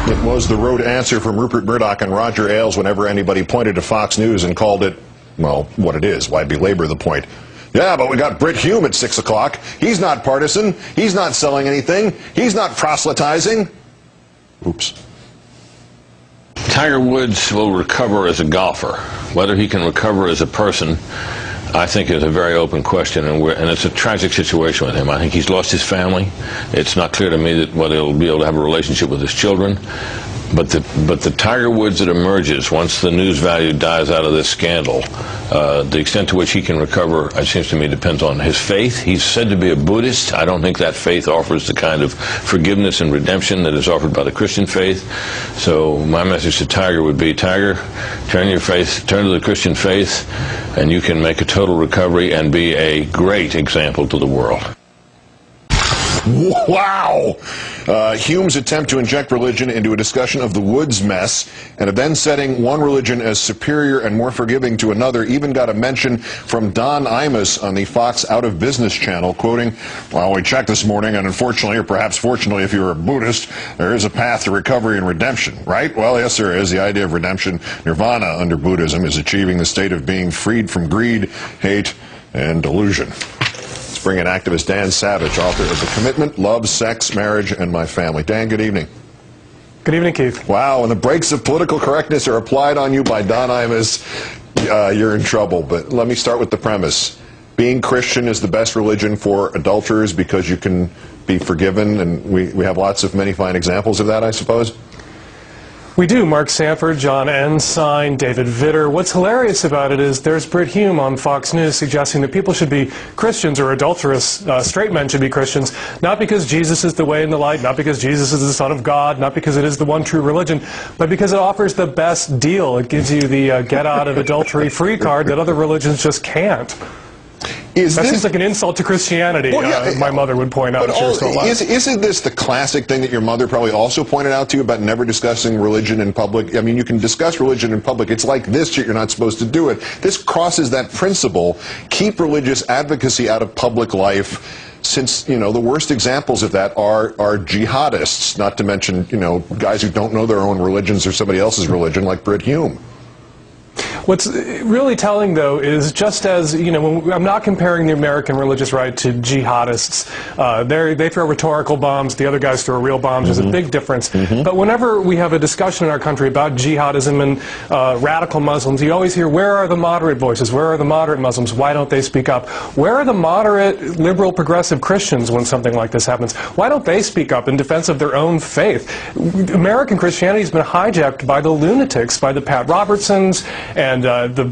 It was the road answer from Rupert Murdoch and Roger Ailes whenever anybody pointed to Fox News and called it, well, what it is. Why belabor the point? Yeah, but we got Brit Hume at 6 o'clock. He's not partisan. He's not selling anything. He's not proselytizing. Oops. Tiger Woods will recover as a golfer. Whether he can recover as a person, I think, is a very open question, and it's a tragic situation with him. I think he's lost his family. It's not clear to me that whether he'll be able to have a relationship with his children. But the Tiger Woods that emerges once the news value dies out of this scandal, the extent to which he can recover, it seems to me, depends on his faith. He's said to be a Buddhist. I don't think that faith offers the kind of forgiveness and redemption that is offered by the Christian faith. So my message to Tiger would be, Tiger, turn to the Christian faith, and you can make a total recovery and be a great example to the world. Wow! Hume's attempt to inject religion into a discussion of the Woods mess and then setting one religion as superior and more forgiving to another even got a mention from Don Imus on the Fox Out of Business channel, quoting, "Well, we checked this morning, and unfortunately, or perhaps fortunately if you're a Buddhist, there is a path to recovery and redemption." Right? Well, yes, there is. The idea of redemption, nirvana under Buddhism, is achieving the state of being freed from greed, hate, and delusion. Bring in activist Dan Savage, author of The Commitment, Love, Sex, Marriage, and My Family. Dan, good evening. Good evening, Keith. Wow, when the brakes of political correctness are applied on you by Don Imus, you're in trouble. But let me start with the premise. Being Christian is the best religion for adulterers because you can be forgiven, and we have many fine examples of that, I suppose. We do. Mark Sanford, John Ensign, David Vitter. What's hilarious about it is there's Brit Hume on Fox News suggesting that people should be Christians, or adulterous straight men should be Christians, not because Jesus is the way and the light, not because Jesus is the Son of God, not because it is the one true religion, but because it offers the best deal. It gives you the get out of adultery free card that other religions just can't. That seems like an insult to Christianity, my mother would point out if she were still alive. Isn't this the classic thing that your mother probably also pointed out to you about never discussing religion in public? I mean, you can discuss religion in public. It's like this shit, you're not supposed to do it. This crosses that principle. Keep religious advocacy out of public life, since, you know, the worst examples of that are jihadists, not to mention, you know, guys who don't know their own religions or somebody else's religion, like Brit Hume. What's really telling, though, is just as, you know, I'm not comparing the American religious right to jihadists. They throw rhetorical bombs, the other guys throw real bombs. There's a big difference. But whenever we have a discussion in our country about jihadism and radical Muslims, you always hear, where are the moderate voices? Where are the moderate Muslims? Why don't they speak up? Where are the moderate, liberal, progressive Christians when something like this happens? Why don't they speak up in defense of their own faith? American Christianity has been hijacked by the lunatics, by the Pat Robertsons, and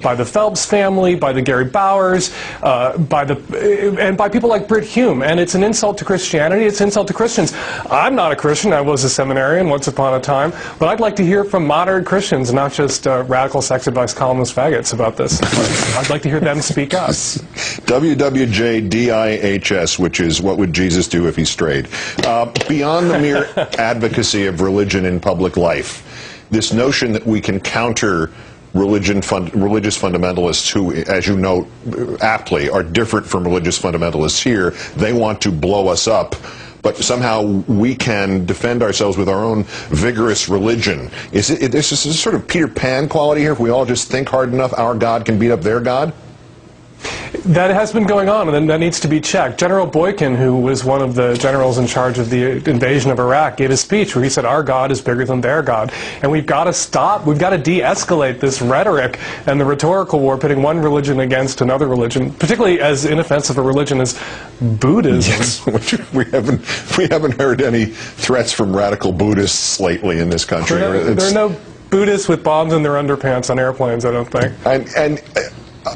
by the Phelps family, by the Gary Bowers, and by people like Brit Hume. And it's an insult to Christianity. It's an insult to Christians. I'm not a Christian. I was a seminarian once upon a time. But I'd like to hear from moderate Christians, not just radical sex advice columnist faggots about this. I'd like to hear them speak up. WWJDIHS, which is what would Jesus do if he strayed. Beyond the mere advocacy of religion in public life, this notion that we can counter religious fundamentalists who, as you note aptly, are different from religious fundamentalists here. They want to blow us up, but somehow we can defend ourselves with our own vigorous religion. Is this a sort of Peter Pan quality here? If we all just think hard enough, our God can beat up their God? That has been going on, and that needs to be checked. General Boykin, who was one of the generals in charge of the invasion of Iraq, gave a speech where he said, our God is bigger than their God. And we've got to stop, we've got to de-escalate this rhetoric and the rhetorical war pitting one religion against another religion, particularly as inoffensive a religion as Buddhism. Yes, we haven't heard any threats from radical Buddhists lately in this country. There are no Buddhists with bombs in their underpants on airplanes, I don't think.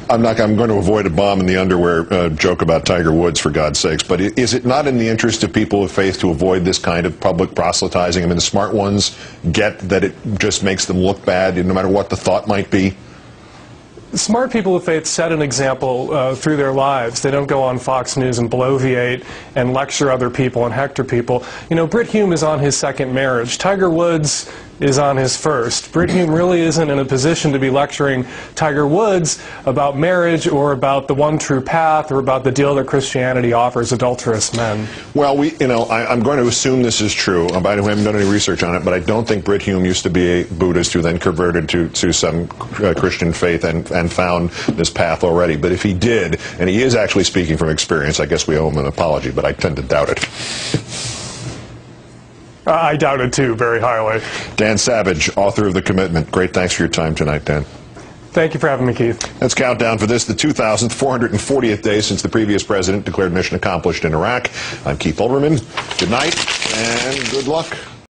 I'm going to avoid a bomb in the underwear joke about Tiger Woods, for God's sakes, but is it not in the interest of people of faith to avoid this kind of public proselytizing? I mean, the smart ones get that it just makes them look bad, no matter what the thought might be. smart people of faith set an example through their lives. They don't go on Fox News and bloviate and lecture other people and hector people. You know, Brit Hume is on his second marriage. Tiger Woods is on his first. Brit Hume really isn't in a position to be lecturing Tiger Woods about marriage or about the one true path or about the deal that Christianity offers adulterous men. Well, I'm going to assume this is true. I haven't done any research on it, but I don't think Brit Hume used to be a Buddhist who then converted to some Christian faith and found this path already. But if he did, and he is actually speaking from experience, I guess we owe him an apology, but I tend to doubt it. I doubt it too, very highly. Dan Savage, author of The Commitment. Great thanks for your time tonight, Dan. Thank you for having me, Keith. Let's count down for this, the 2,440th day since the previous president declared mission accomplished in Iraq. I'm Keith Olberman. Good night and good luck.